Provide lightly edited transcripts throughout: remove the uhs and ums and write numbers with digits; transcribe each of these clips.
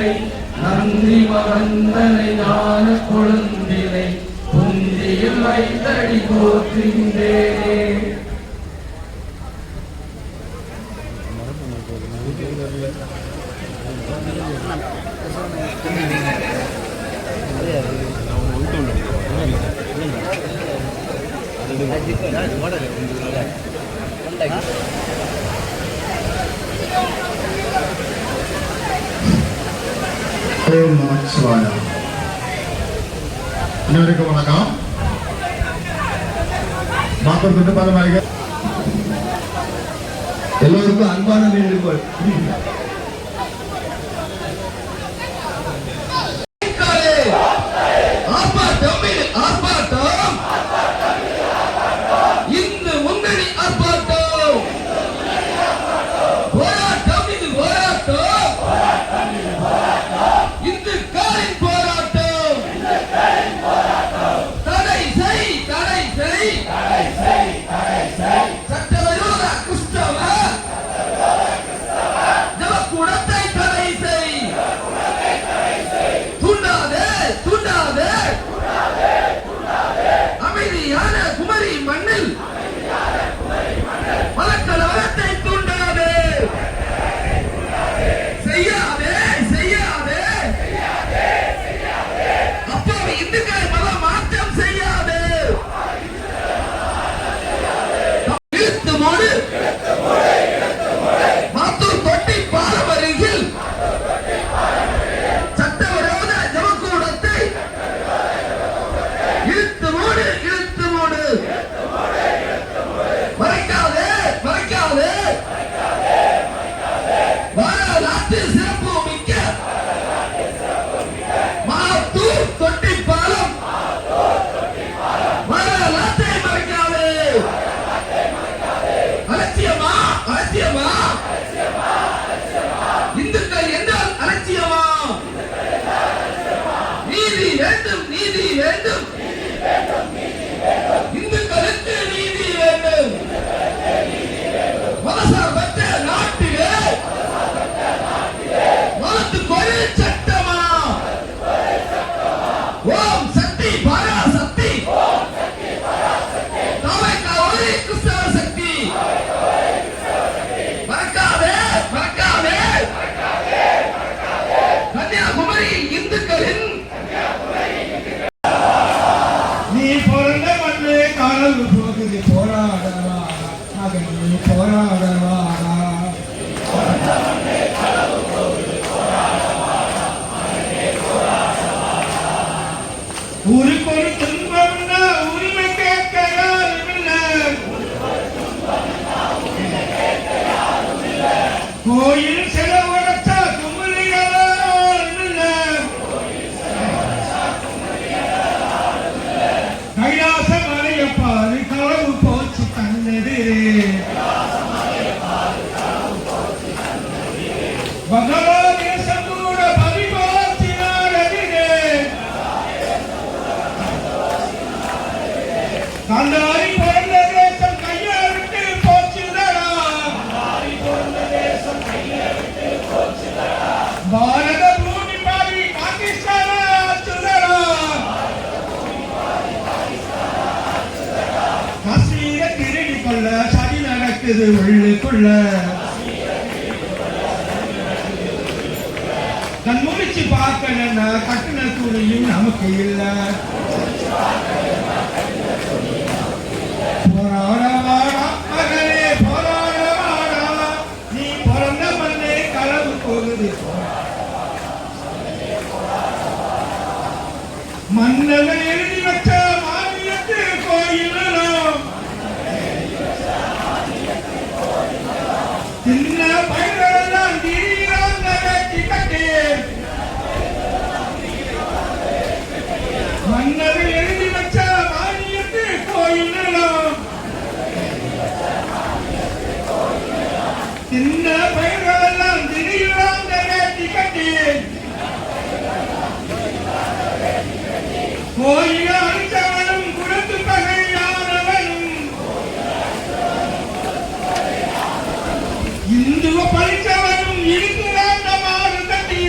மலரை நந்தி மகந்தனை ஞான கொழுந்தினை புந்தியில் வைத்தடி போற்றுகின்றேனே. அனைவருக்கும் வணக்கம். மாத்தூர் திட்டப்பாளமாக எல்லோருக்கும் அன்பான வேண்டுகோள். கோயில் செலவடைச்சா கைலாச மலையப்பாரு களவு போச்சு தன்னெதிரே பகவாதேசம் கூட பரிபாத்தினாரே கண்டாரி பிறந்த தேசம் கையை விட்டு போச்சுதடா பாரத பூமி பாதி பாகிஸ்தான ஆச்சுதடா காஷ்மீர திருடி கொள்ள சதி நடக்குது உள்ளுக்குள்ள கண் முடிச்சு பார்க்கணும்னா கட்டுன துணியும் நமக்கு இல்ல போராடவாடா மகனே போராடவாடா நீ பிறந்த மண்ணே களவு போகுது மன்னவன் எழுதி வச்ச மானியத்து கோயிலும் சின்ன பயிரெல்லாம் திடீராங்க கட்டி கட்டி மன்னவன் எழுதி வச்ச மானியத்து கோயிலும் சின்ன பயிரெல்லாம் திடீராங்க கட்டி கட்டி கோயில அழிச்சவனும் குலத்து பகையானவனும் இந்துவ பழிச்சவனும் இருக்கிறான் மாறு தட்டி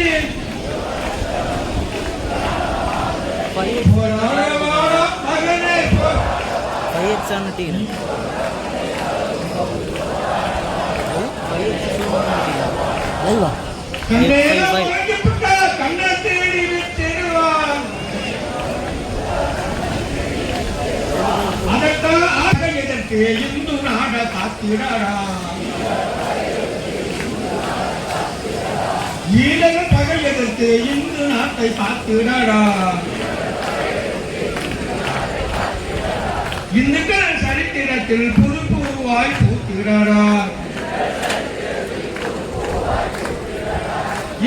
கண்ணை தேடி விட்டுருவான். அதற்காக எதற்கு இந்து நாட காத்திடா ஈழக பகை எதற்கு இந்து நாட்டை காத்திடா இந்துக்கள் சரித்திரத்தில் புது பூவாய் பூத்திடா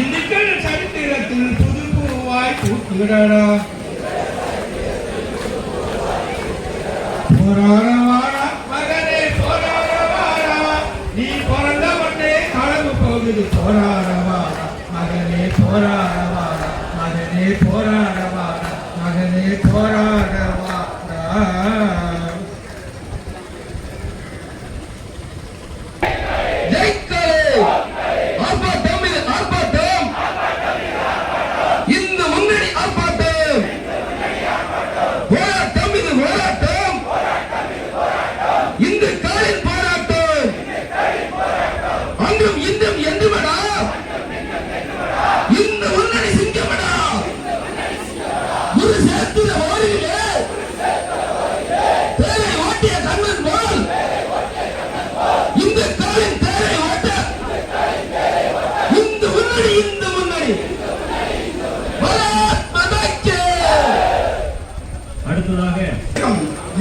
இந்துக்கள் சரித்திரத்தில் புது பூவாய் பூத்திடா போராடவாடா மகனே போராடவாடா நீ பிறந்த உடனே களவு போகுது போராடவாடா மகனே போராடவாடா மகனே போராடவாடா மகனே போராடவாடா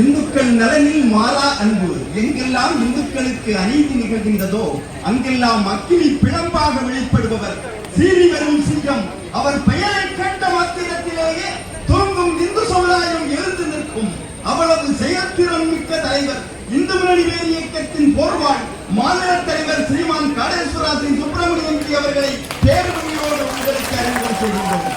இந்துக்கள் நலனில் மாறா அன்பு எங்கெல்லாம் இந்துக்களுக்கு அநீதி நிகழ்கின்றதோ அங்கெல்லாம் அக்கினி பிளம்பாக வெளிப்படுபவர் சீறி வரும் சிங்கம். அவர் பெயரை கேட்ட மாத்திரத்திலேயே தோங்கும் இந்து சமுதாயம் எழுந்து நிற்கும். அவ்வளவு செயற்திறன் மிக்க தலைவர் இந்து முன்னணி வேறு இயக்கத்தின் போர்வாள் மாநில தலைவர் ஸ்ரீமான் காடேஸ்வராஜன் சுப்பிரமணியன் அவர்களை பேருமையோடு உங்களுக்கு அறிமுகம் செய்கின்றோம்.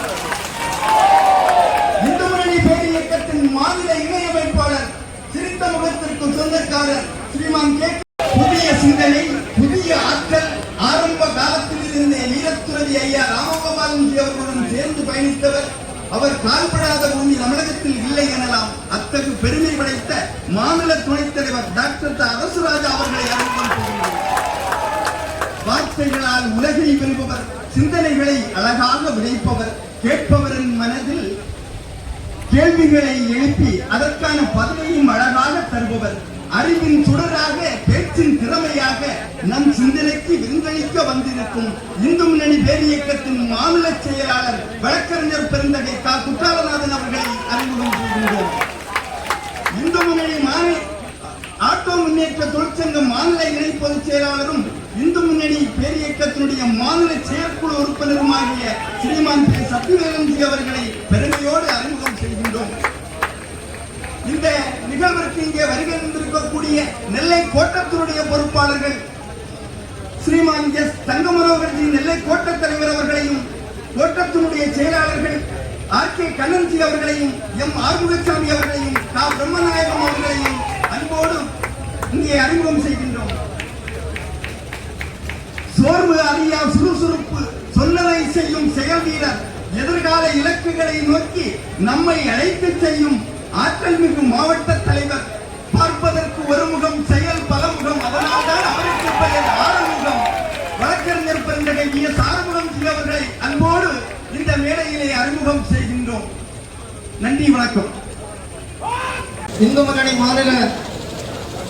இந்து முன்னணி பேர் இயக்கத்தின் மாநில இணையமைப்பாளர் சிரித்த முகத்திற்கு சொந்தக்காரர் ஸ்ரீமான் கே. புதிய சிந்தனை புதிய ஆற்றல் ஆரம்ப காலத்தில் இருந்த வீரத்துறவி ஐயா ராமகோபாலன் அவர்களுடன் சேர்ந்து பயணித்தவர். அவர் கால்படாத பூமி தமிழகத்தில் இல்லை எனலாம். அத்தகு பெருமை படைத்த மாநில துணைத் தலைவர் டாக்டர் அரசுராஜா அவர்களை அறிமுகம் செய்கின்றனர். வார்த்தைகளால் உலகை வெல்பவர், சிந்தனைகளை அழகாக விதைப்பவர், கேட்பவரின் மனதில் கேள்விகளை எழுப்பி அதற்கான பதிலையும் அழகாக தருபவர், அறிவின் சுடராக பேச்சின் திறமையாக நம் சிந்தனைக்கு விருந்தளிக்க வந்திருக்கும் இந்து முன்னணி பேர் இயக்கத்தின் மாநில செயலாளர் வழக்கறிஞர் பெருந்தகை கா. குற்றாலநாதன் அவர்களை அறிமுகம் செய்கின்றோம். இந்து முன்னணி ஆட்டோ முன்னேற்ற தொழிற்சங்க மாநில இணை பொதுச் செயலாளரும் இந்து முன்னணி பேர் இயக்கத்தினுடைய மாநில செயற்குழு உறுப்பினருமாகிய ஸ்ரீமான் பி. சத்யவேலன்ஜி அவர்களை பெருமையோடு அறிமுகம் செய்கின்றோம். இந்த நிகழ்விற்கு இங்கே வருகின்றிருக்கக்கூடிய நெல்லை கோட்டத்தினுடைய பொறுப்பாளர்கள் ஸ்ரீமான் எஸ். தங்கமனோகர்ஜி நெல்லை கோட்ட தலைவர் அவர்களையும், கோட்டத்தினுடைய செயலாளர்கள் ஆர். கே. கண்ணன்ஜி அவர்களையும், எம். ஆறுமுகசாமி அவர்களையும், கா. பிரம்மநாயகம் அவர்களையும் அன்போடு இங்கே அறிமுகம் செய்கின்றோம். சோர்வு அறியா சுறுசுறுப்பு சொன்னதை செய்யும் செயல் வீரர், எதிர்கால இலக்குகளை நோக்கி நம்மை அழைத்து செய்யும் ஆற்றல் மிகு மாவட்ட தலைவர், பார்ப்பதற்கு ஒரு முகம் செயல் பலமுகம், அதனால்தான் அவருக்கு பெயர் ஆறுமுகம். வழக்கறிஞர் பெருந்தகை வி. எஸ். ஆறுமுகம் அவர்களை அன்போடு இந்த மேடையிலே அறிமுகம் செய்கின்றோம். நன்றி, வணக்கம். இந்து முன்னணி மாநில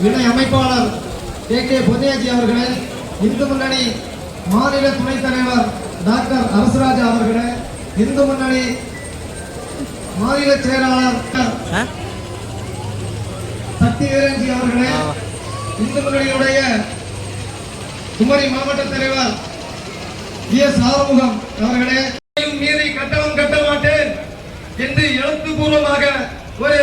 இணை அமைப்பாளர் கே. கே. பொன்னியாஜி அவர்களே, இந்து முன்னணி மாநில துணைத் தலைவர் டாக்டர் அரசுராஜா அவர்களே, இந்து முன்னணி மாநில செயலாளர் சக்திவேலன்ஜி அவர்களே, இந்து முன்னணியுடைய குமரி மாவட்ட தலைவர் வி. எஸ். ஆறுமுகம் அவர்களே, மீறி கட்டணம் கட்ட மாட்டேன் என்று எழுத்துப்பூர்வமாக ஒரு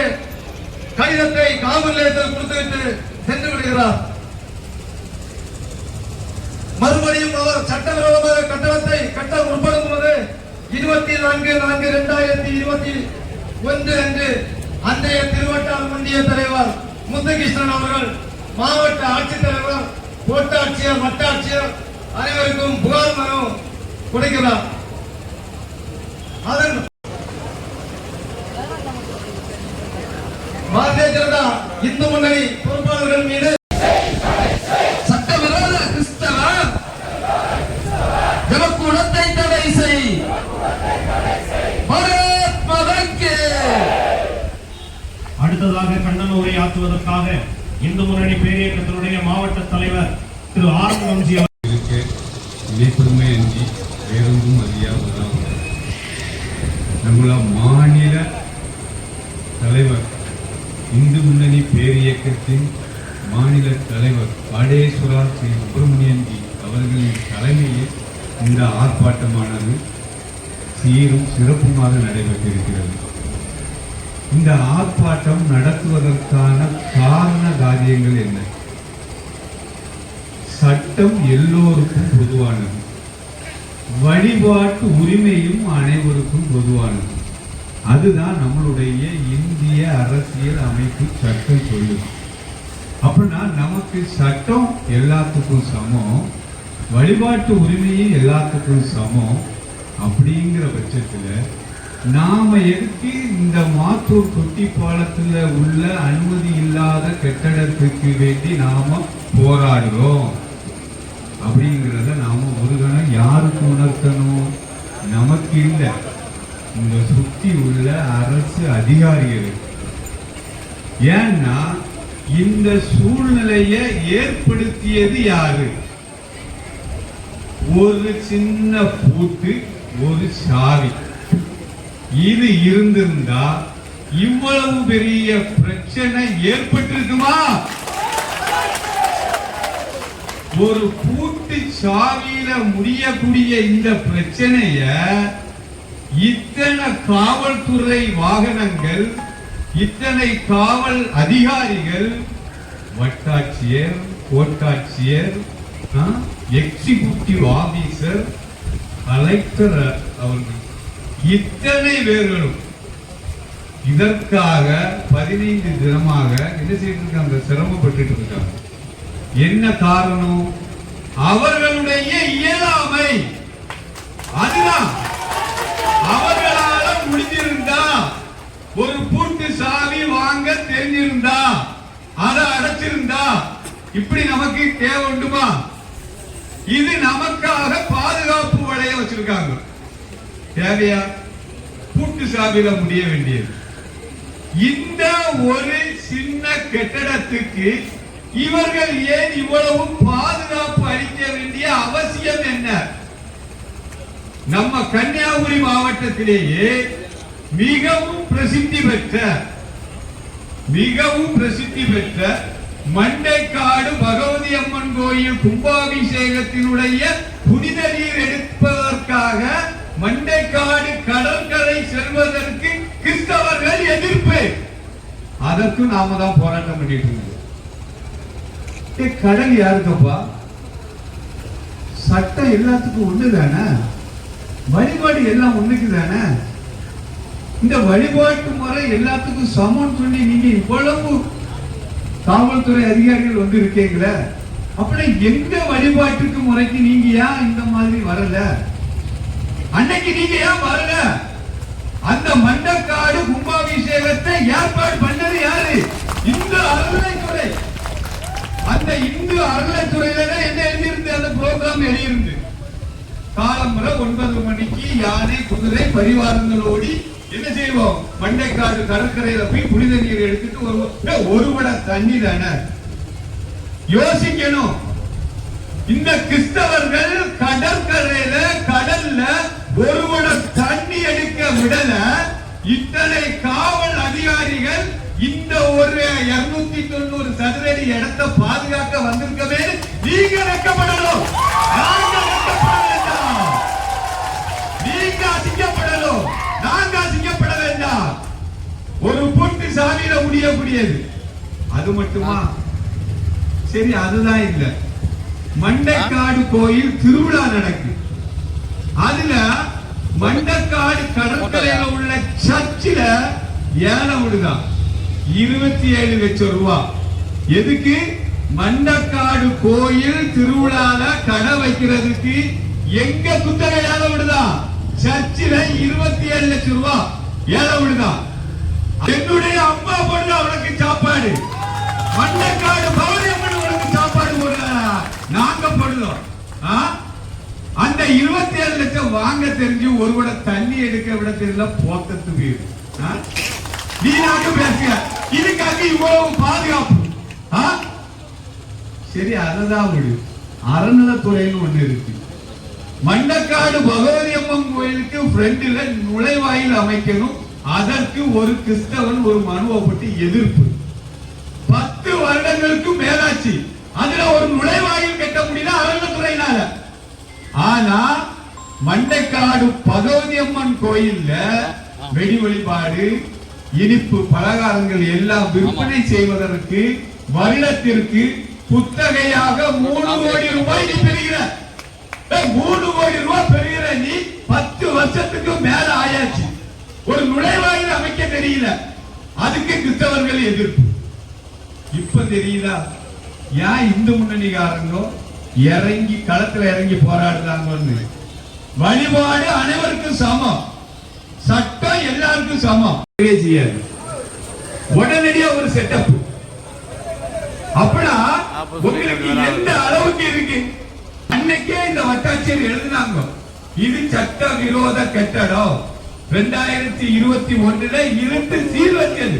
கடிதத்தை காவல் நிலையத்தில் கொடுத்துவிட்டு சென்று விடுகிறார். மறுபடியும் அவர் சட்டவிரோதமாக கட்டணத்தை கட்ட முற்படும் போது 24/4/2021 அன்று அன்றைய திருவட்டார் ஒன்றிய தலைவர் முத்துகிருஷ்ணன் அவர்கள் மாவட்ட ஆட்சித்தலைவர், கோட்டாட்சியர், வட்டாட்சியர் அனைவருக்கும் புகார் மனு கொடுக்கிறார். அதன் பாரதிய ஜனதா இந்து முன்னணி பொறுப்பாளர்கள் மீது சட்டவிரோத கிறிஸ்தவ ஜனக்கூடத்தை தடை செய். பாரத் மாதாக்கு. அடுத்ததாக கண்டன உரையாற்றுவதற்காக இந்து முன்னணி பேரியக்கத்தினுடைய மாவட்ட தலைவர் திரு ஆர் நம்ஜி இணைப்புரிமை அன்றி வேறொன்றும் அறியாததான் நம்மள மாநில தலைவர் இந்து முன்னணி பேரியக்கத்தின் மாநில தலைவர் பாடேஸ்வரா ஸ்ரீ சுப்பிரமணியன்ஜி அவர்களின் தலைமையில் இந்த ஆர்ப்பாட்டமானது சீரும் சிறப்புமாக நடைபெற்றிருக்கிறது. இந்த ஆர்ப்பாட்டம் நடத்துவதற்கான காரண காரியங்கள் என்ன? சட்டம் எல்லோருக்கும் பொதுவானது, வழிபாட்டு உரிமையும் அனைவருக்கும் பொதுவானது. அதுதான் நம்மளுடைய இந்திய அரசியல் அமைப்பு சட்டம் சொல்லுது. அப்படின்னா நமக்கு சட்டம் எல்லாத்துக்கும் சமம், வழிபாட்டு உரிமையும் எல்லாத்துக்கும் சமம். அப்படிங்கிற பட்சத்துல நாம எதுக்கு இந்த மாத்தூர் தொட்டி பாலத்துல உள்ள அனுமதி இல்லாத கட்டடத்துக்கு வேண்டி நாம போராடுறோம் அப்படிங்கிறத நாம ஒரு கணம் யாருக்கு உணர்த்தணும்? நமக்கு இல்லை, இந்த சுத்தி உள்ள அரசு அதிகாரிகள். ஏன்னா இந்த சூழ்நிலையை ஏற்படுத்தியது யாரு? ஒரு சின்ன பூட்டு, ஒரு சாவி. இது இருந்திருந்தா இவ்வளவு பெரிய பிரச்சனை ஏற்பட்டிருக்குமா? ஒரு பூட்டு சாவியில முடியக்கூடிய இந்த பிரச்சனைய இத்தனை காவல்துறை வாகனங்கள், இத்தனை காவல் அதிகாரிகள், வட்டாட்சியர், கோட்டாட்சியர், எக்ஸிகியூட்டிவ் ஆபீசர், கலெக்டர் அவர்கள் இத்தனை பேர்களும் இதற்காக 15 தினமாக என்ன செய்து இருக்காங்க? சிரமப்பட்டு இருக்காங்க. என்ன காரணம்? அவர்களுடைய இயலாமை. அதுதான் அவர்களால முடிஞ்சிருந்தா, ஒரு பூட்டு சாவி வாங்க தெரிஞ்சிருந்தா, அதை அடைச்சிருந்தா இப்படி நமக்கு தேவை உண்டுமா? இது நமக்காக பாதுகாப்பு வளைய வச்சிருக்காங்க. தேவையா? பூட்டு சாவியில முடிய வேண்டியது. இந்த ஒரு சின்ன கட்டடத்துக்கு இவர்கள் ஏன் இவ்வளவு பாதுகாப்பு அளிக்க வேண்டிய அவசியம் என்ன? நம்ம கன்னியாகுமரி மாவட்டத்திலேயே மிகவும் பிரசித்தி பெற்ற மண்டைக்காடு பகவதி அம்மன் கோயில் கும்பாபிஷேகத்தினுடைய புனித நீர் எடுப்பதற்காக மண்டைக்காடு கடற்கரை செல்வதற்கு கிறிஸ்தவர்கள் எதிர்ப்பு. அதற்கு நாம தான் போராட்டம் பண்ணிட்டு இருக்கோம். கடல் யாருக்கப்பா? சட்டம் எல்லாத்துக்கும் ஒண்ணுதானே, வழிபாடு எல்லாம் ஒண்ணுக்கு தானே. இந்த வழிபாட்டு முறை எல்லாத்துக்கும் சமம் சொல்லி நீங்க இவ்வளவு காவல்துறை அதிகாரிகள் வந்து இருக்கீங்கள, அப்படி எங்க வழிபாட்டுக்கு முறைக்கு நீங்க ஏன் இந்த மாதிரி வரல? அன்னைக்கு நீங்க ஏன் வரல? அந்த மண்டக்காடு கும்பாபிஷேகத்தை ஏற்பாடு பண்ணது யாரு? இந்து அறநிலைத்துறை. அந்த இந்து அறநிலைத்துறையில என்ன எழுதியிருந்து? அந்த புரோகிராம் எழுதியிருந்து காலம்புற 9 மணிக்கு யானை குதிரை பரிவாரங்களோடு என்ன செய்வோம்? மண்டைக்காடு கடற்கரையில போய் புனித நீர் எடுத்துட்டு வருவோம். ஒரு வட தண்ணி தானே. யோசிக்கணும். இந்த கிறிஸ்தவர்கள் கடற்கரையில கடல்ல ஒரு வட தண்ணி எடுக்க விடல. இத்தனை காவல் அதிகாரிகள் இந்த ஒரு 290 சதுரடி இடத்தை பாதுகாக்க வந்திருக்கவே நீங்க வெட்கப்படணும். நாங்க வெட்கப்பட வேண்டாம். நீங்க அசிங்கப்படணும். நாங்க அசிங்கப்பட வேண்டாம். ஒரு பூட்டு சாவியில முடியக்கூடியது. அது மட்டுமா? சரி, அதுதான் இல்ல. மண்டைக்காடு கோயில் திருவிழா நடக்கு. அதுல மண்டக்காடு கடற்கரையில உள்ள சர்ச்சில ஏலம் விடுதான் 27 லட்சம் ரூபாய். எதுக்கு? மண்டக்காடு கோயில் திருவிழால கடை வைக்கிறதுக்கு. எங்க குத்தகை ஏலம் விடுதான்? சர்ச்சில 27 லட்சம் ரூபாய் ஏலம் விடுதான். என்னுடைய அம்மா பொண்ணு அவனுக்கு சாப்பாடு. மண்ணக்காடு பௌரியம்மன் உனக்கு சாப்பாடு போடுறா, நாங்க போடுறோம். அந்த 27 லட்சம் வாங்க தெரிஞ்சு ஒரு விட தண்ணி எடுக்க விட தெரியல போக்கத்து வீடு. வீணாக பேசுக, இதுக்காக இவ்வளவு பாதுகாப்பு. சரி, அததான் விடு. அறநிலைத்துறைன்னு ஒண்ணு இருக்கு. மண்ணக்காடு பகவதி அம்மன் கோயிலுக்கு ஃப்ரண்ட்ல நுழைவாயில் அமைக்கணும். அதற்கு ஒரு கிறிஸ்தவன் ஒரு மனுவை போட்டு எதிர்ப்பு. 10 வருடங்களுக்கு மேலாச்சு. அதுல ஒரு நுழைவாயில் கட்ட முடியல அறநிலைத்துறையினால. ஆனா மண்டைக்காடு பகவதி அம்மன் கோயில்ல வெடி வழிபாடு, இனிப்பு பலகாரங்கள் எல்லாம் விற்பனை செய்வதற்கு வருடத்திற்கு குத்தகையாக 3 கோடி ரூபாய் நீ பெறுகிற. 3 கோடி ரூபாய் பெறுகிற நீ 10 வருஷத்துக்கு மேல ஆயாச்சு. ஒரு நுழைவாயில் அமைக்க தெரியல, அதுக்கு கிறிஸ்தவர்கள் எதிர்ப்பு. இப்ப தெரியுதா ஏன் இந்து முன்னணிக்காரங்க இறங்கி களத்துல இறங்கி போராடுறாங்கன்னு? வழிபாடு அனைவருக்கும் சமம், சட்டம் எல்லாருக்கும் சமம். உடனடியா ஒரு செட்டப். அப்படா உங்களுக்கு எந்த அளவுக்கு இருக்கு? அன்னைக்கே இந்த வட்டாட்சியர் எழுதினாங்க, இது சட்ட விரோத கட்டடம். 2021 இருந்து சீல் வச்சது.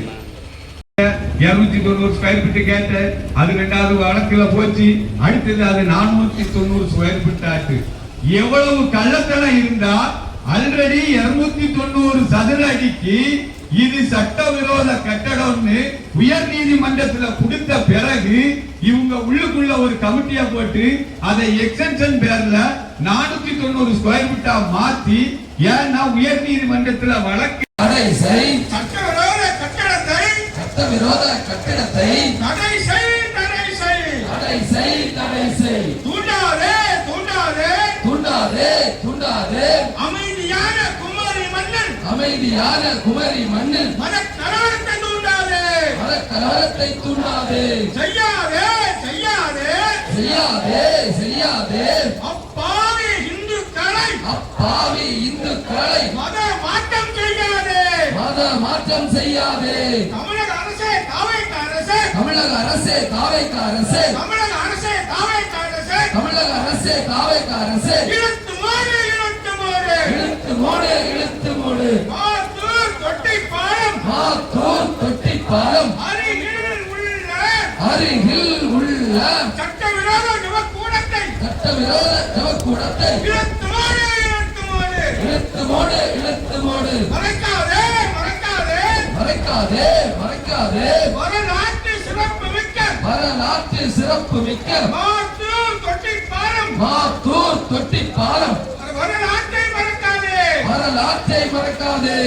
290 ஸ்கொயர் ஃபீட் கேட்ட, அது 2வது வழக்குல போச்சு. அடுத்தது அது 490 ஸ்கொயர் ஃபீட் ஆச்சு. எவ்வளவு கள்ளத்தனம் இருந்தா ஆல்ரெடி 290 சதுர அடிக்கு இது சட்டவிரோத கட்டடம்னு உயர் நீதிமன்றத்துல கொடுத்த பிறகு இவங்க உள்ளுக்குள்ள ஒரு கமிட்டியா போட்டு அதை எக்ஸ்டென்ஷன் பேர்ல 490 ஸ்கொயர் ஃபீட்டா மாத்தி, ஏன்னா உயர் நீதிமன்றத்துல வழக்கு சட்டவிரோத கட்டடத்தை தடை செய். தூண்டாதே. அமைதியான குமரி மன்னன் மனக்கலவரத்தை தூண்டாதே. செய்யாதே. அப்பாவி இந்துக்களை மத மாற்றம் செய்யாதே. தமிழக அரசே தாவேக்கா அரசே இழுத்து மூடு. மாத்தூர் தொட்டி பாலம் அருகில் உள்ள சட்டவிரோத நவக்கூடத்தை இழுத்து மூடு. மறைக்காதே. வரலாற்று சிறப்பு மிக்க மாத்தூர் தொட்டி பாலம் வரலாற்றை மறக்காதே.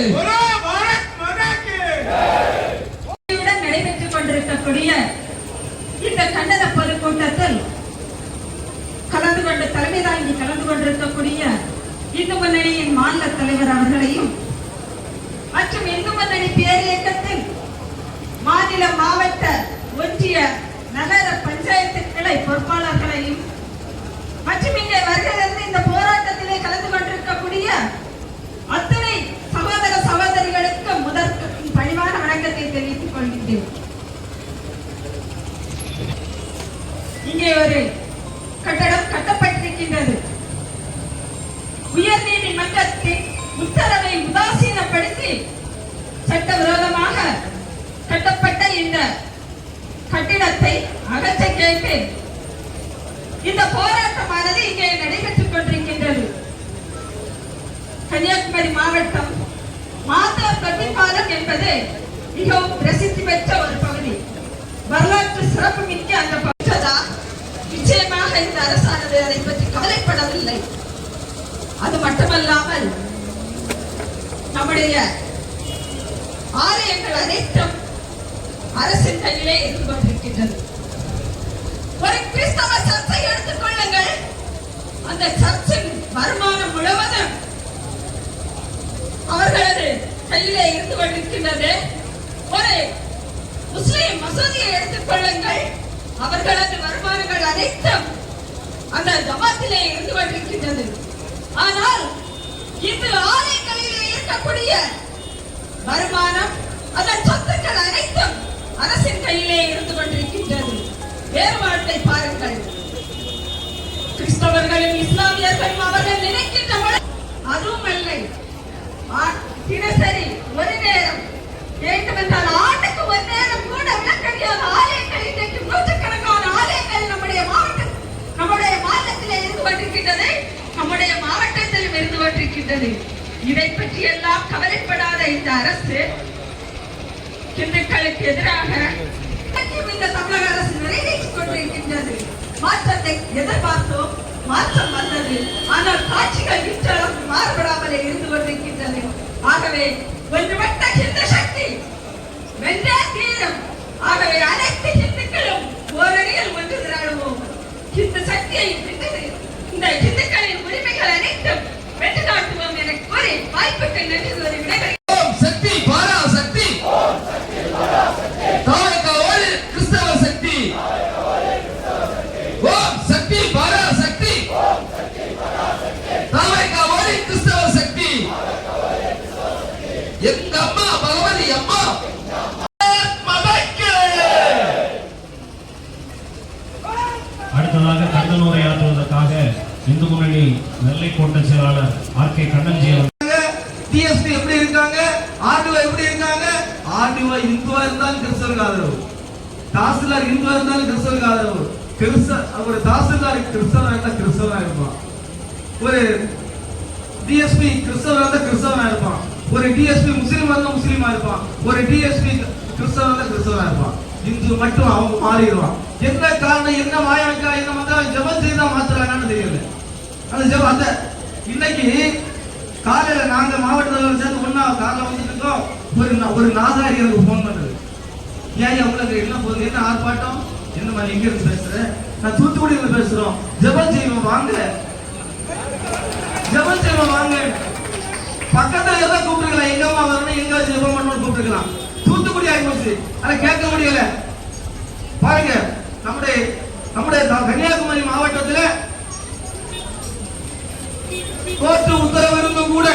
நடைபெற்றுக் கொண்டிருக்கக்கூடிய இந்த கண்டன பொதுக்கூட்டத்தில் தலைமை தாங்கி கலந்து கொண்டிருக்கக்கூடிய இந்து முன்னணியின் மாநில தலைவர் அவர்களையும் மற்றும் இந்து முன்னணி பேரியக்கத்தில் மாநில, மாவட்ட, ஒன்றிய, நகர பஞ்சாயத்து கிளை பொறுப்பாளர்களையும் மற்றும் இங்கே வருகிறது இந்த போராட்டத்திலே கலந்து கொண்டிருக்கக்கூடிய அத்தனை சகோதர சகோதரிகளுக்கு முதற்கு பணிவான வணக்கத்தை தெரிவித்துக் கொள்கின்றேன். இங்கே ஒரு கட்டடம் கட்டப்பட்டிருக்கின்றது. உயர் நீதிமன்றத்தின் உத்தரவை உதாசீனப்படுத்தி சட்டவிரோதமாக கட்டப்பட்ட இந்த கட்டிடத்தை அகற்ற கேட்டு இந்த போராட்டமானது இங்கே நடைபெற்றுக் கொண்டிருக்கின்றது. கன்னியாகுமரி மாவட்டம் மாத்தூர் தொட்டி பாலம் என்பது மிகவும் பிரசித்தி பெற்ற ஒரு பகுதி. வரலாற்று சிறப்பு மிக்க அந்த பகுதிதான். நிச்சயமாக இந்த அரசானது அதை பற்றி கவலைப்படவில்லை. அது மட்டுமல்லாமல் நம்முடைய ஆலயங்கள் அனைத்தும் அரசின் கையிலே இருந்து கொண்டிருக்கின்றது. ஒரு கிறிஸ்தவ சர்ச்சை எடுத்துக் கொள்ளுங்கள். அந்த சர்ச்சின் வருமானம் முழுவதும் அவர்களது கையிலே இருந்து கொண்டிருக்கின்றது. ஒரு முஸ்லிம் மசூதியை எடுத்துக் கொள்ளுங்கள். அவர்களது வருமானங்கள் அனைத்தும் அந்த ஜமாத்திலே இருந்து கொண்டிருக்கின்றது. ஆனால் இன்று ஆலயங்களிலே இருக்கக்கூடிய வருமானம், அந்த சொத்துக்கள் அனைத்தும் அரசின் கையிலே இருந்து கொண்டிருக்கின்றது. வேறுபாட்டை பாருங்கள். கிறிஸ்தவர்களும் இஸ்லாமியர்களும் அவர்கள் நினைக்கின்ற அதுவும் இல்லை. தினசரி ஒரு நேரம் வேண்டுமென்றால் ஆண்டுக்கு ஒரு நேரம் கூட விளக்கடியாத ஆலயங்கள் இன்றைக்கு நூற்றுக்கணக்கான ஆலயங்கள் நம்முடைய மாநிலத்திலே இருந்து கொண்டிருக்கின்றது, நம்முடைய மாவட்டத்திலும் இருந்து கொண்டிருக்கின்றது. இதை பற்றி எல்லாம் கவலைப்படாத இந்த அரசு இந்துக்களுக்கு எதிராக இந்த தமிழக அரசு நிறைவேற்றிக் கொண்டிருக்கின்றது. மாற்றத்தை எதிர்பார்த்தோம், மாற்றம் வந்தது. ஆனால் காட்சிகள் இன்றளவு மாறுபடாமலே இருந்து கொண்டிருக்கின்றது. ஆகவே ஒன்றுபட்ட ஹிந்து சக்தி வென்றே தீரும். ஆகவே அனைத்து ஹிந்துக்களும் ஓரணியில் ஒன்று திரளுவோம். ஹிந்து சக்தியை இந்த ஹிந்துக்களின் உரிமைகள் அனைத்தும் வென்று காட்டுவோம் என கூறி வாய்ப்புக்கு நன்றி கூறி விடைபெறுகிறேன். ஓம் சக்தி பாரா சக்தி தாவக்காவோடு கிறிஸ்தவ சக்தி. ஓம் சக்தி பாரா சக்தி தாவக்காவோடு கிறிஸ்தவ சக்தி. எங்க அம்மா பகவதி அம்மா அடுத்ததாக கண்டனூரை ஆற்றுவதற்காக இந்து முன்னணி நெல்லை கோட்ட செயலாளர் ஆர்.கே. கண்ணன்ஜி அவர்கள். டிஎஸ்பி எப்படி இருக்காங்க, ஆர்டிஓ எப்படி இருக்காங்க? ஆர்டிஓ இந்துவா இருந்தாலும் கிறிஸ்தவருக்கு ஆதரவு, தாசில்தார் இந்துவா இருந்தாலும் கிறிஸ்தவருக்கு ஆதரவு. ஒரு தாசில்தார் கிறிஸ்தவனா இருந்தா கிறிஸ்தவனா இருப்பான், ஒரு டிஎஸ்பி கிறிஸ்தவனா இருந்தா கிறிஸ்தவனா இருப்பான், ஒரு டிஎஸ்பி முஸ்லீமா இருந்தா முஸ்லீமா இருப்பான், ஒரு டிஎஸ்பி கிறிஸ்தவனா இருந்தா கிறிஸ்தவனா இருப்பான். இந்து மட்டும் அவங்க மாறிடுவான். என்ன காரணம், என்ன மாயக்கா, என்ன வந்து ஜபம் செய்தா மாத்துறாங்கன்னு தெரியல. அந்த ஜபம் அந்த இன்னைக்கு காலையில நாங்க மாவட்டத்தில் சேர்ந்து ஒன்னா காலைல வந்துட்டு இருக்கோம். ஒரு நாதாரி எனக்கு போன் பண்ணுது. ஏன் உங்களுக்கு என்ன போகுது, என்ன ஆர்ப்பாட்டம், என்ன மாதிரி எங்க இருந்து பேசுறேன், நான் தூத்துக்குடியில பேசுறோம், ஜபம் செய்வோம் வாங்க, ஜபம் செய்வோம் வாங்க. பக்கத்துல எதை கூப்பிட்டுக்கலாம், எங்க அம்மா வரணும், எங்க ஜபம் பண்ணணும் கூப்பிட்டுக்கலாம். தூத்துக்குடி ஆகி போச்சு, அதை கேட்க முடியல. பாருங்க, நம்முடைய கன்னியாகுமரி மாவட்டத்தில் கோர்ட்டு உத்தரவு இருந்தும் கூட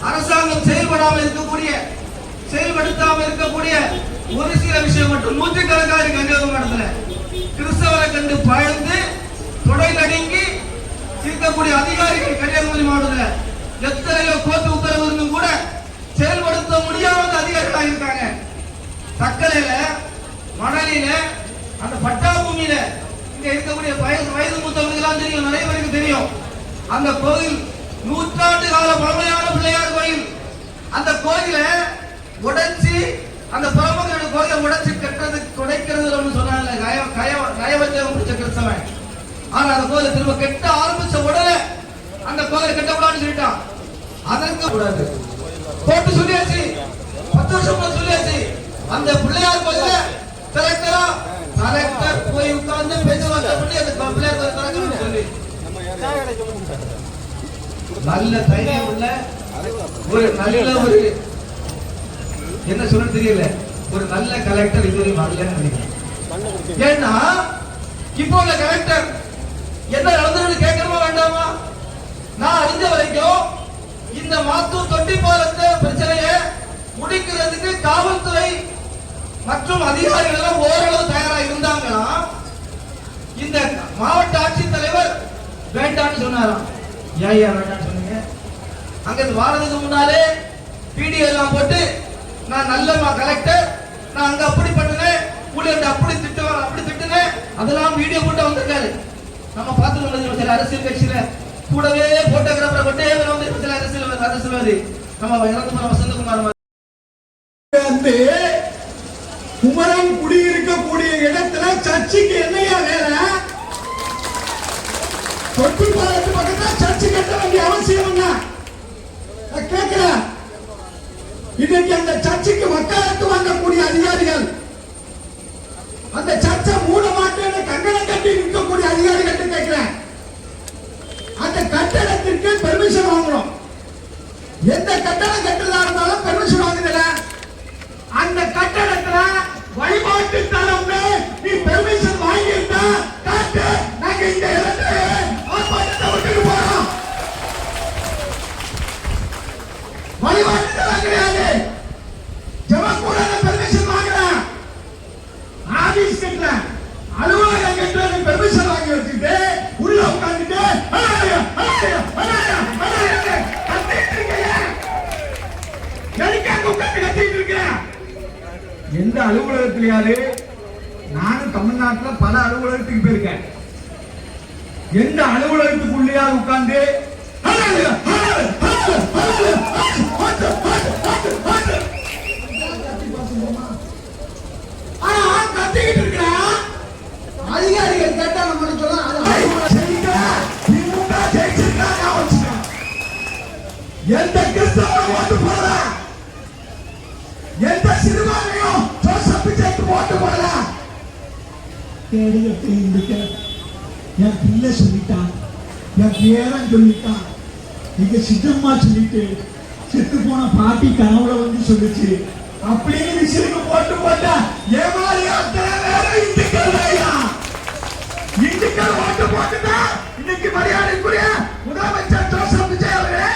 அரசாங்கம் செயல்படுத்தாமல் இருக்கக்கூடிய ஒரு சில விஷயம் மட்டும் நூற்றுக்கணக்கான கன்னியாகுமரி மாவட்டத்தில் கிறிஸ்தவரை கண்டு பயந்து தொடை நடுங்கி இருக்கக்கூடிய அதிகாரிகள் கன்னியாகுமரி மாவட்டத்தில் எத்தனையோ கோர்ட்டு உத்தரவு இருந்தும் கூட செயல்படுத்த முடியாத அதிகாரிகளாக இருக்காங்க. தக்கலையில, மணலில, அந்த பட்டா பூமியில இங்க இருக்கக்கூடிய வயது மூத்தவர்களுக்கு தெரியும், நிறைய பேருக்கு தெரியும். அந்த கோயில் நூற்றாண்டு கால பழமையான பிள்ளையார் கோயில். அந்த கோயில உடைச்சி, அந்த பரமகரோட கோயிலை உடைச்சி கட்டுறது துடைக்கிறது சொன்னாங்க நயவஞ்சகம் பிடிச்ச கிறிஸ்தவன். ஆனா அந்த கோயிலை திரும்ப கட்ட ஆரம்பிச்ச உடனே அந்த கோயிலை கட்டக்கூடாதுன்னு சொல்லிட்டான். அதற்கு கூடாது போட்டு சொல்லியாச்சு, 10 வருஷம் சொல்லியாச்சு. அந்த பிள்ளையார் கோயில கலெக்டர் போய் உட்கார்ந்து பேச்சுவார்த்தை பண்ணி அந்த பிள்ளையார் கோயில் திறக்கணும்னு சொல்லி நல்ல தைரியம் உள்ள ஒரு என்ன சொல்ல தெரியல, ஒரு நல்ல கலெக்டர் இதுவரை வரலன்னு நினைக்கிறேன். ஏன்னா இப்போ உள்ள கலெக்டர் என்ன நடந்ததுன்னு கேட்கணுமா வேண்டாமா? நான் அறிஞ்ச வரைக்கும் இந்த மாத்தூர் தொட்டி பாலத்தை பிரச்சனையை முடிக்கிறதுக்கு காவல்துறை மற்றும் அதிகாரிகள் எல்லாம் ஓரளவு தயாராக இருந்தாங்கன்னா இந்த மாவட்ட ஆட்சித்தலைவர் வேண்டான்னு சொன்னாராம். ஏன் வேண்டான்னு சொன்னீங்க? அங்க வாரதுக்கு முன்னாலே பிடிஓ எல்லாம் போட்டு நான் நல்ல கலெக்டர், நான் அங்க அப்படி பண்ணுனேன், ஊழியர் அப்படி திட்டுவாங்க, அப்படி திட்டுனேன், அதெல்லாம் வீடியோ போட்டு வந்திருக்காரு. நம்ம பார்த்து சில அரசியல் கட்சியில கூடவே போட்டோகிராஃபரை கொண்டே வந்து சில அரசியல்வாதி நம்ம இறந்து போன வசந்தகுமார் குமரன் குடியிருக்கக்கூடிய இடத்துல சர்ச்சுக்கு என்னையா வேலை? தொட்டி பாலத்து பக்கத்துல சர்ச்சு கட்ட வேண்டிய அவசியம் என்ன? கேட்கிற இன்னைக்கு அந்த சர்ச்சுக்கு வக்காலத்து வாங்கக்கூடிய அதிகாரிகள், அந்த சர்ச்சை மூட மாட்டேன்னு கங்கணம் கட்டி நிற்கக்கூடிய அதிகாரிகள் கேட்கிறேன். அந்த கட்டடத்திற்கு பெர்மிஷன் வாங்கணும். எந்த கட்டடம் கட்டுறதா இருந்தாலும் பெர்மிஷன் வாங்குதுல. அந்த கட்டடத்துல வழிபாட்டு தலம்னு நீ பெர்மிஷன் வாங்கியிருந்தா காட்டு, நாங்க இந்த இடத்துல ஆர்ப்பாட்டத்தை விட்டுட்டு போறோம். வழிபாட்டு தலம் கிடையாது, ஜெபக்கூட பெர்மிஷன் வாங்குறேன். எந்த அலுவலகத்திலேயாவது நானும் தமிழ்நாட்டில் பல அலுவலகத்துக்கு போயிருக்கேன். எந்த அலுவலகத்துக்குள்ளேயாவது உட்கார்ந்து கத்திக்கிட்டு இருக்கிறான். அதிகாரிகள் கேட்டா நம்ம சொல்லலாம் எந்த கிறிஸ்தவ ஓட்டு போடல, எந்த சிறுபான்மையும் ஜோசப் விஜய்க்கு ஓட்டு போடல. என் பிள்ளை சொல்லிட்டான், என் பேரன் சொல்லிட்டான், எங்க சித்தம்மா சொல்லிட்டு செத்து போன பாட்டி கனவுல வந்து சொல்லிச்சு அப்படின்னு விசிலுக்கு போட்டு போட்டா ஏமாறி அத்தனை நேரம் இந்துக்கள் ஓட்டு போட்டுட்டா இன்னைக்கு மரியாதைக்குரிய முதலமைச்சர் ஜோசப் விஜய் அவர்களே,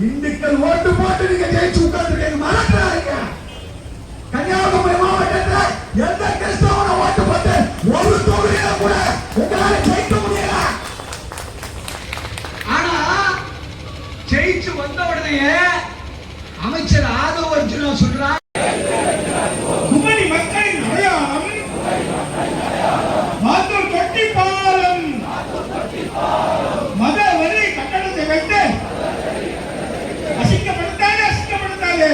இந்துக்கள் ஓட்டு போட்டு நீங்க ஜெயிச்சு உட்கார்ந்துருக்கீங்க. மறக்கிறாங்க கன்னியாகுமரி மாவட்டத்தில் எந்த கிறிஸ்தவனை ஓட்டு போட்டு ஒரு தொகுதியில கூட உங்களால ஜெயிக்க முடியல. ஆனா ஜெயிச்சு வந்த உடனே அமைச்சர் ஆதவ அர்ஜுனா சொல்றார், குமரி மக்களின் அடையாளம் மாத்தூர் தொட்டி பாலம். மத வரி கட்டணத்தை வைத்து அசிங்கப்படுத்தாதே, அசிங்கப்படுத்தாதே,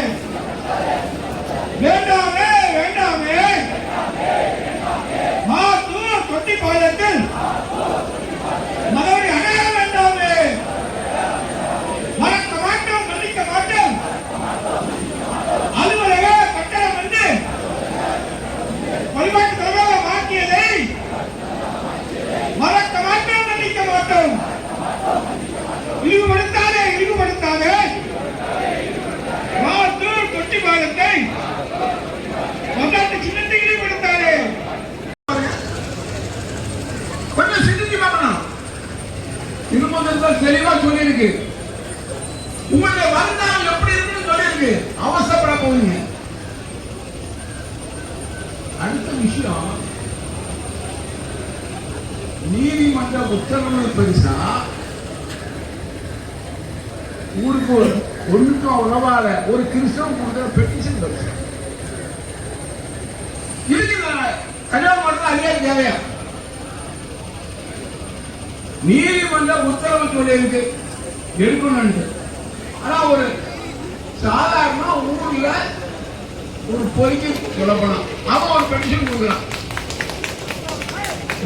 வேண்டாமே வேண்டாமே. மாத்தூர் தொட்டி பாலத்தில் மதவரி அடையாளம் வேண்டாமே. மறக்க மாட்டோம், மன்னிக்க மாட்டோம். அலுவலக கட்டணம் வந்து வழிபாட்டு தலமாக மாற்றியதை மறக்க மாட்டோம், மன்னிக்க மாட்டோம். இழிவுபடுத்தாதே, இழிவுபடுத்தாதே. மாத்தூர் தொட்டி பாலத்தை வரலாற்று சின்னத்தை இழிவுபடுத்தாதே. கொஞ்சம் சிந்திச்சு பார்க்கணும். திருமணத்தில் தெளிவா சொல்லியிருக்கு, உங்களுடைய வருங்காலம் எப்படி இருக்குன்னு சொல்லியிருக்கு. அவசரப்பட போவீங்க. அடுத்த விஷயம், நீதிமன்ற உத்தரவு பெருசா, ஊருக்கு ஒன்றுக்கும் உணவாத ஒரு கிறிஸ்தவன் கொடுக்குற பெட்டிஷன் பெருசா. இதுக்கு கன்னியாகுமரி அதிகாரி தேவையா? நீதிமன்ற உத்தரவு சொல்லியிருக்கு எடுக்கணும். ஆனா ஒரு சாதாரண ஊர்ல ஒரு பொறிக்கு சொல்லப்படும், அவன் ஒரு பென்ஷன் கொடுக்குறான்.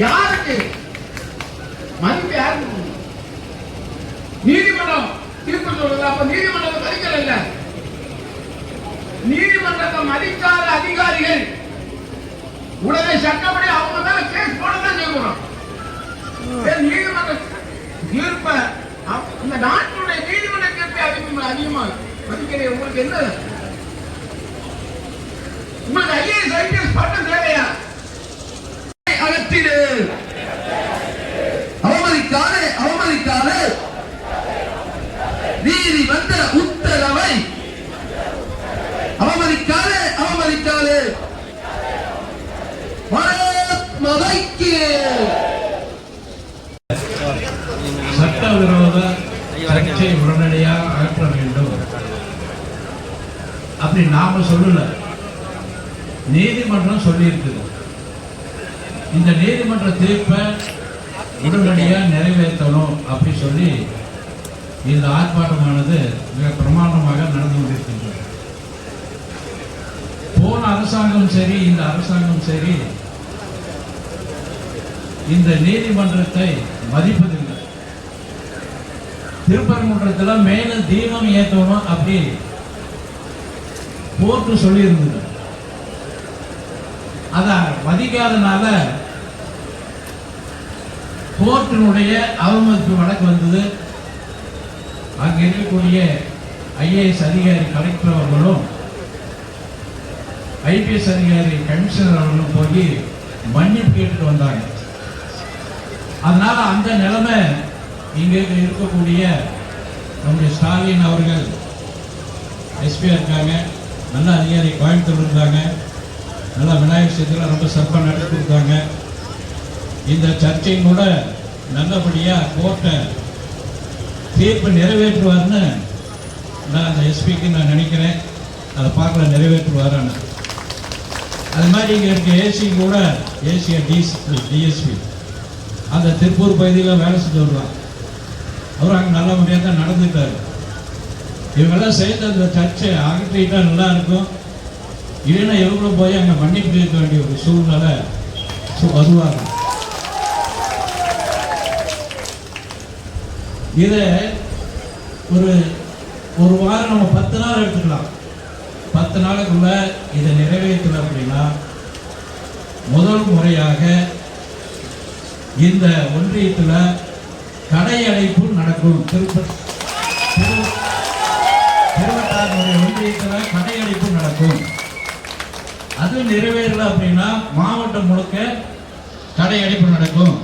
யாருக்கு மதிப்பு? யாருக்கு? நீதிமன்றம் தீர்ப்பு சொல்றது. அப்ப நீதிமன்றத்தை மதிக்கல இல்ல. நீதிமன்றத்தை மதிக்காத அதிகாரிகள் உடனே சட்டப்படி அவங்க மேல கேஸ் போடத்தான் செய்யணும். நீதிமன்ற தீர்ப்ப இந்த நாட்டுடைய நீதிமன்ற தீர்ப்பை அதிகமா மதிக்கிறேன். உங்களுக்கு என்ன? உங்களுக்கு ஐஏஎஸ் ஐபிஎஸ் பட்டம் தேவையா? அகற்றிடு. அவமதிக்காதே, அவமதிக்காதே. நீதிமன்ற உத்தரவை அவமதிக்காதே, அவமதிக்காதே. மதைக்கு சட்டவிரோத சர்ச்சை உடனடியாக அகற்ற வேண்டும். அப்படி நாம சொல்லல, நீதிமன்றம் சொல்லி இருக்குது. இந்த நீதிமன்ற தீர்ப்பை உடனடியாக நிறைவேற்றணும் அப்படி சொல்லி இந்த ஆர்ப்பாட்டமானது மிக பிரமாண்டமாக நடந்து கொண்டிருக்கின்றது. போன அரசாங்கம் சரி, இந்த அரசாங்கம் சரி, இந்த நீதிமன்றத்தை மதிப்பதில்லை. திருப்பரங்குன்றத்தில் மேலும் தீபம் ஏற்றணும் அப்படி கோர்ட்டு சொல்லி இருந்தது. அத மதிக்காதனால கோர்ட்டினுடைய அவமதிப்பு வழக்கு வந்தது. அங்க இருக்கக்கூடிய ஐஏஎஸ் அதிகாரி கலெக்டர் அவர்களும் ஐபிஎஸ் அதிகாரி கமிஷனர் அவர்களும் போய் மன்னிப்பு கேட்டுட்டு வந்தாங்க. அதனால அந்த நிலைமை இங்க இருக்கக்கூடிய நம்முடைய ஸ்டாலின் அவர்கள் எஸ்பியா இருக்காங்க, நல்ல அதிகாரி கோயம்புத்தூர் இருந்தாங்க, நல்லா விநாயகர் சதுர்த்தியில் ரொம்ப சிறப்பாக நடத்தி கொடுத்தாங்க. இந்த சர்ச்சையும் கூட நல்லபடியாக கோர்ட்டை தீர்ப்பு நிறைவேற்றுவார்னு நான் அந்த எஸ்பிக்கு நான் நினைக்கிறேன். அதை பார்க்கல நிறைவேற்றுவாரான்னு. அது மாதிரி இங்கே இருக்க ஏசி கூட ஏசியா டிஎஸ்பி அந்த திருப்பூர் பகுதியில் வேலை செஞ்சு வருவான். அவர் அங்கே நல்ல முறையாக தான் நடந்துட்டார். இவங்கெல்லாம் சேர்ந்து அந்த சர்ச்சை அகற்றிட்டா நல்லா இருக்கும். இல்லைன்னா எவ்வளோ போய் அங்கே மன்னிப்பு கேட்க வேண்டிய ஒரு சூழ்நிலை வருவாங்க. இதை ஒரு வாரம் நம்ம 10 நாள் எடுத்துக்கலாம். 10 நாளுக்குள்ள இதை நிறைவேற்றல அப்படின்னா முதல் முறையாக இந்த ஒன்றியத்தில் கடை அடைப்பு நடக்கும். திருவட்டாறுடைய ஒன்றியத்தில் கடை அடைப்பு நடக்கும். அது நிறைவேறல அப்படின்னா மாவட்டம் முழுக்க கடை அடைப்பு நடக்கும்.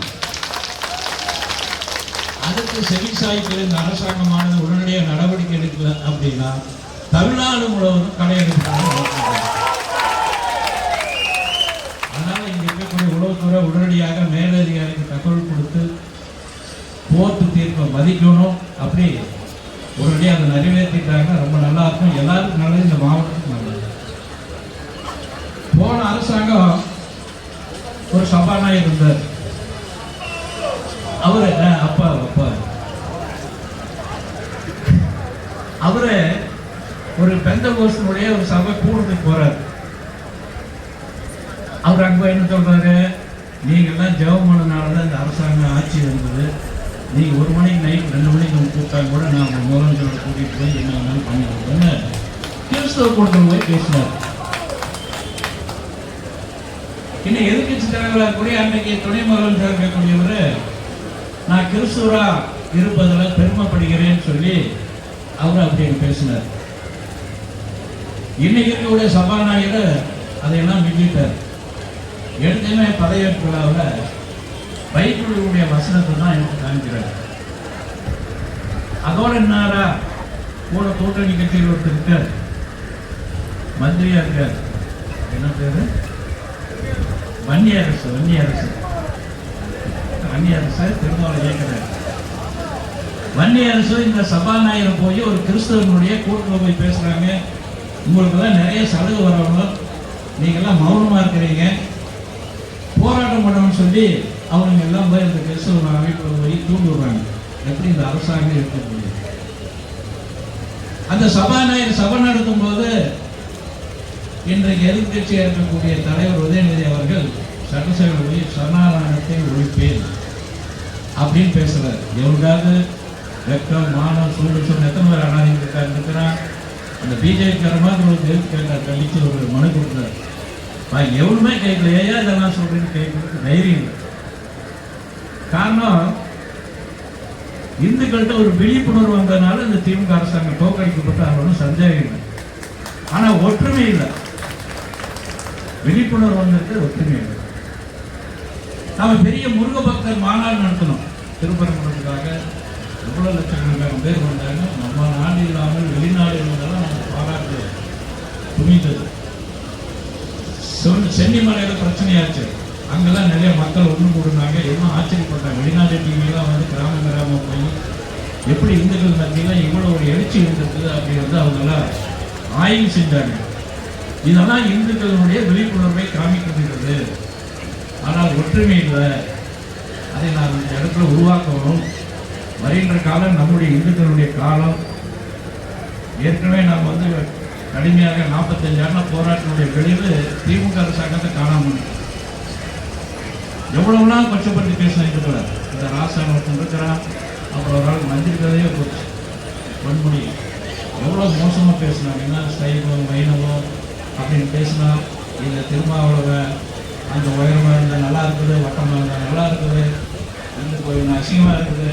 அதுக்கு செவிசாய்க்கிற இந்த அரசாங்கமானது உடனடியாக நடவடிக்கை எடுக்கல அப்படின்னா தமிழ்நாடு முழுவதும் கடை அடைப்பு. அதனால இங்க இருக்கக்கூடிய உளவுத்துறை உடனடியாக மேலதிகாரிக்கு தகவல் கொடுத்து கோர்ட்டு தீர்ப்பை மதிக்கணும். அப்படி உடனடியாக அதை நிறைவேற்றிட்டாங்கன்னா ரொம்ப நல்லா இருக்கும். எல்லாருக்கும் நல்லது, இந்த மாவட்டத்துக்கு நல்லது. போன அரசாங்கம் ஒரு சபாநாயகர் இருந்தார். அவரு அப்பா அவரு ஒரு பெந்தகோஸ்தனுடைய ஒரு சபை கூட்டத்துக்கு போறாரு. அவர் அங்க என்ன சொல்றாரு, நீங்க எல்லாம் ஜெபம் பண்ணனாலதான் இந்த அரசாங்கம் ஆட்சி இருந்தது. நீங்க 1 மணிக்கு நைட் 2 மணிக்கு கூப்பிட்டாங்க கூட நான் உங்க முதலமைச்சரோட கூட்டிட்டு போய் என்ன வேணாலும் பண்ணிடுறேன்னு கிறிஸ்தவ கூட்டத்தில் போய் பேசினார். இன்னும் எதிர்கட்சி தலைவராக கூடிய அன்னைக்கு துணை முதலமைச்சர் இருக்கக்கூடியவர் நான் கிறிஸ்துவரா இருப்பதில் பெருமைப்படுகிறேன்னு சொல்லி அவர் அப்படின்னு பேசினார். இன்னைக்கு இருக்கக்கூடிய சபாநாயகர் அதையெல்லாம் மிஞ்சிட்டார். எடுத்துமே பதவியேற்பு விழாவில் பைபிளுடைய வசனத்தை தான் எனக்கு காமிக்கிறார். அதோட என்னாரா கூட கூட்டணி கட்சியில் ஒருத்தர் இருக்கார், மந்திரியா இருக்கார். என்ன பேரு? வன்னியரசு திருமாவளை இயக்கிறார். வன்னியரசு இந்த சபாநாயகர் போய் ஒரு கிறிஸ்தவனுடைய கூட்டத்தில் போய் பேசுறாங்க. உங்களுக்கு தான் நிறைய சலுகை வரணும், நீங்கெல்லாம் மௌனமா இருக்கிறீங்க, போராட்டம் பண்ணணும்னு சொல்லி அவங்க எல்லாம் போய் இந்த கிறிஸ்தவ அமைப்பில் போய் தூண்டு விடுறாங்க. எப்படி இந்த அரசாங்கம் இருக்க முடியும்? அந்த சபாநாயகர் சபை நடத்தும் போது இன்றைக்கு எதிர்கட்சியாக இருக்கக்கூடிய தலைவர் உதயநிதி அவர்கள் சட்டசபை சனாதனத்தை ஒழிப்பேன் அப்படின்னு பேசுறாரு. எவருக்காவது வெக்கம் மானம் சூடு எத்தனை பேர் அனாதிக்காக இருக்கிறான். அந்த பிஜேபிக்காரமாக ஒரு எதிர்ப்பு கழிச்சு ஒரு மனு கொடுத்தாரு. எவருமே கேட்கல, ஏயா இதெல்லாம் சொல்றேன்னு கேட்கறதுக்கு தைரியம் இல்லை. காரணம் இந்துக்கள்கிட்ட ஒரு விழிப்புணர்வு வந்ததுனால இந்த திமுக அரசாங்கம் தோற்கடிக்கப்பட்டு சந்தேகம் இல்லை. ஆனா ஒற்றுமை இல்லை. விழிப்புணர்வு வந்திருக்கு, ஒற்றுமை இல்லை. நாம பெரிய முருக பக்தர் மாநாடு நடத்தணும். திருப்பரங்குன்றத்துக்காக எவ்வளவு லட்சக்கணக்கான பேர் வந்தாங்க. நம்ம நாடு இல்லாமல் வெளிநாடு இருந்தாலும் நம்ம பாராட்டு துணிந்தது. சென்னிமலையில பிரச்சனையாச்சு. அங்கெல்லாம் நிறைய மக்கள் ஒன்று கூடுனாங்க. எல்லாம் ஆச்சரியப்பட்டாங்க. வெளிநாட்டு டிவிலாம் வந்து கிராம போய் எப்படி இந்துக்கள் மத்தியில் இவ்வளோ ஒரு எழுச்சி இருந்திருக்குது அப்படிங்கிறது அவங்கெல்லாம் ஆய்வு செஞ்சாங்க. இதெல்லாம் இந்துக்களுடைய விழிப்புணர்வை காமிக்கிறது. ஆனால் ஒற்றுமை இல்லை. அதை நாம் இந்த இடத்துல உருவாக்கணும். வருகின்ற காலம் நம்முடைய இந்துக்களுடைய காலம். ஏற்கனவே நாம் வந்து கடுமையாக 45 ஆண்டு போராட்டத்தினுடைய விளைவு திமுக அரசாங்கத்தை காணாமல் எவ்வளவுலாம் கஷ்டப்பட்டு பேசின இந்துக்களை. இந்த ராசான் ஒருத்தன் இருக்கிறான், அப்புறம் ஒரு ஆள் மந்திரி கதையே போச்சு பொன்முடி. எவ்வளோ மோசமாக பேசினாங்க. என்ன சைவம் வைணவம் அப்படின்னு பேசினா இந்த திருமாவளவன் அந்த உயரமாக இருந்தால் நல்லா இருக்குது, வட்டமாக இருந்தால் நல்லா இருக்குது, இந்த கோயில் அசிங்கமாக இருக்குது.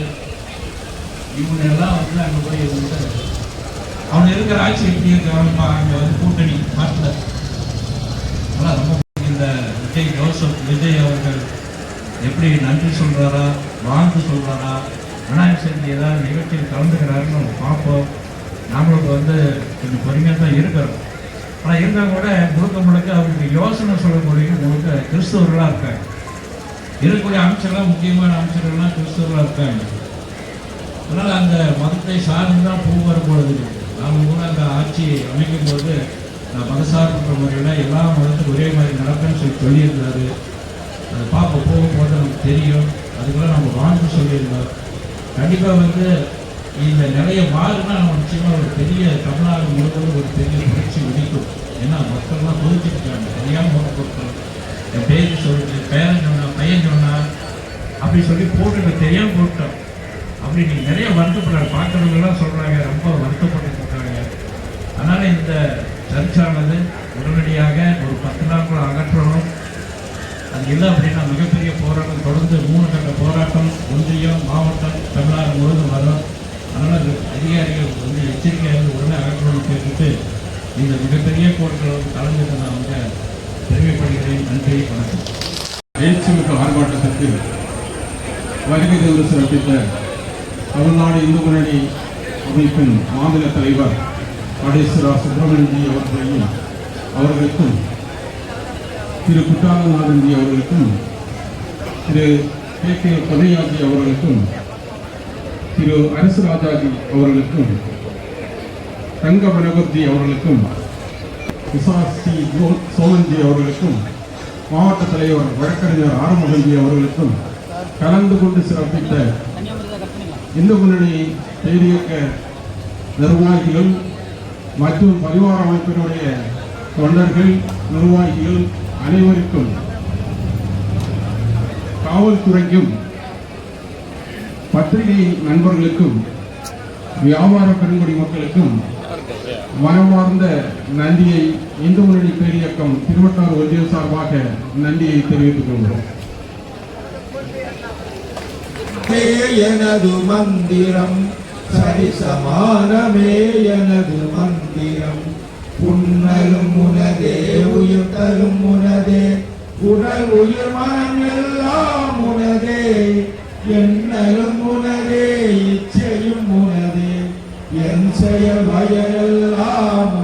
இவங்க எல்லாம் வந்து அங்கே போய் இருந்துட்டு அவன் இருக்கிற ஆட்சி எப்படி இருக்கு அவனுப்பா அங்கே வந்து கூட்டணி மாற்றல. ஆனால் ரொம்ப இந்த விஜய் அவர்கள் எப்படி நன்றி சொல்கிறாரா, வாழ்ந்து சொல்கிறாரா, விநாயகர் சதுர்த்தி ஏதாவது நிகழ்ச்சியில் கலந்துக்கிறாருன்னு நம்ம பார்ப்போம். நம்மளுக்கு வந்து கொஞ்சம் பொறுமையாக தான் இருக்கிறோம். ஆனால் இருந்தால் கூட முழுக்க அவருக்கு யோசனை சொல்லக்கூடிய முழுக்க கிறிஸ்தவர்களாக இருக்காங்க. இருக்கக்கூடிய அமைச்சர்கள்லாம் முக்கியமான அமைச்சர்கள்லாம் கிறிஸ்தவர்களாக இருக்காங்க. அதனால் அந்த மதத்தை சார்ந்து தான் பூ வரும்பொழுது நாம் கூட அந்த ஆட்சி அமைக்கும் போது நான் மதசார்பற்ற முறையில் எல்லா மதத்துக்கும் ஒரே மாதிரி நடப்பேன்னு சொல்லியிருந்தாரு. அதை பார்க்க போகும்போது நமக்கு தெரியும். அதுக்கெல்லாம் நம்ம வாழ்ந்து சொல்லியிருந்தோம். கண்டிப்பாக இந்த நிலையை மாறுனா நம்ம நிச்சயமாக ஒரு பெரிய தமிழ்நாடு முழுவதும் ஒரு பெரிய புரட்சி வெடிக்கும். ஏன்னா மக்கள்லாம் புரிஞ்சுக்கிட்டாங்க. தெரியாமல் ஓட்டு போட்டோம். என் பேர் சொல்லிட்டு பேரன் சொன்னா பையன் சொன்னா அப்படி சொல்லி போட்டு தெரியாமல் போட்டோம். அப்படி நீங்கள் நிறைய வருத்தப்படுறாங்க. பார்க்குறவங்கெல்லாம் சொல்கிறாங்க, ரொம்ப வருத்தப்பட்டு இருக்காங்க. அதனால் இந்த சர்ச்சானது உடனடியாக ஒரு 10 நாட்கள் அகற்றணும். அது இல்லை அப்படின்னா மிகப்பெரிய போராட்டம் தொடர்ந்து 3 கட்ட போராட்டம் ஒன்றியம் மாவட்டம் தமிழ்நாடு முழுவதும் வரும். அதனால் அதிகாரிகள் எச்சரிக்கையாக உடனே அகற்றணும்னு கேட்டுட்டு இந்த மிகப்பெரிய கோட்களும் கலந்துட்டு நான் பெருமைப்படுகிறேன். நன்றி, வணக்கம். எழுச்சிமிக்க ஆர்ப்பாட்டத்திற்கு வருகை தந்து சிறப்பித்த தமிழ்நாடு இந்து முன்னணி அமைப்பின் மாநில தலைவர் காடேஸ்வரா சுப்பிரமணியஜி அவர்களையும் அவர்களுக்கும் திரு குற்றாலநாதன்ஜி அவர்களுக்கும் திரு கே பொன்னையாஜி அவர்களுக்கும் திரு அரசுராஜாஜி அவர்களுக்கும் தங்க மனோகர்ஜி அவர்களுக்கும் விசாஸ்தி சோமன்ஜி அவர்களுக்கும் மாவட்ட தலைவர் வழக்கறிஞர் ஆறுமுகன்ஜி அவர்களுக்கும் கலந்து கொண்டு சிறப்பித்த இந்து முன்னணி பேரியக்க நிர்வாகிகள் மற்றும் பரிவார அமைப்பினுடைய தொண்டர்கள் நிர்வாகிகள் அனைவருக்கும், காவல்துறைக்கும், பத்திரிகை நண்பர்களுக்கும், வியாபார பெருங்குடி மக்களுக்கும் மனமார்ந்த நன்றியை இந்து முன்னணி பேரியக்கம் திருவட்டாறு ஒன்றியம் சார்பாக நன்றியை தெரிவித்துக் கொள்கிறோம். எனது மந்திரம் சரிசமானமே எனது மந்திரம். உன்னலும் உனதே உயிர் தரும் உனதே உடல் உயிர் மனம் எல்லாம் உனதே. என்னலும் உனதே இச்சையும் உனதே என் செயல் வயலெல்லாம்